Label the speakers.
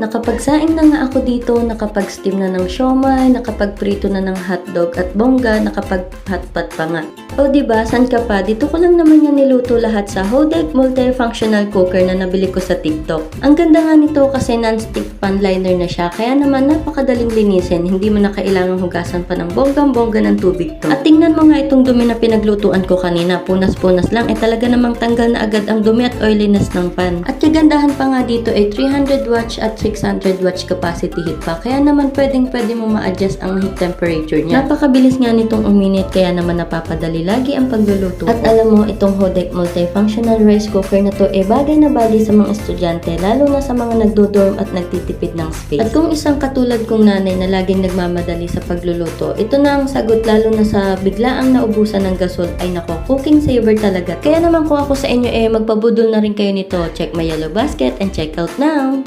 Speaker 1: Nakapagsaing na nga ako dito, nakapag-steam na ng siomai, nakapagprito na ng hotdog at bongga, nakapag-hotpot pa nga. O diba, san ka pa? Dito ko lang naman yan niluto lahat sa Hodeg Multifunctional Cooker na nabili ko sa TikTok. Ang ganda nga nito kasi non-stick pan liner na siya, kaya naman napakadaling linisin, hindi mo na kailangang hugasan pa ng bonggang-bongga ng tubig to. At tingnan mo nga itong dumi na pinaglutuan ko kanina, punas-punas lang, talaga namang tanggal na agad ang dumi at oiliness ng pan. At kagandahan pa nga dito ay 300 watts at 600 watts capacity heat pa, kaya naman pwede mo ma-adjust ang heat temperature niya. Napakabilis nga nitong uminit, kaya naman napapadali lagi ang pagluluto. At alam mo, itong Hodeg Multifunctional Rice Cooker na to bagay na bagay sa mga estudyante, lalo na sa mga nagdo-dorm at nagtitipid ng space. At kung isang katulad kong nanay na laging nagmamadali sa pagluluto, ito na ang sagot, lalo na sa biglaang naubusan ng gasol. Ay nako, cooking saver talaga. Kaya naman kung ako sa inyo magpabudol na rin kayo nito. Check my yellow basket and check out now!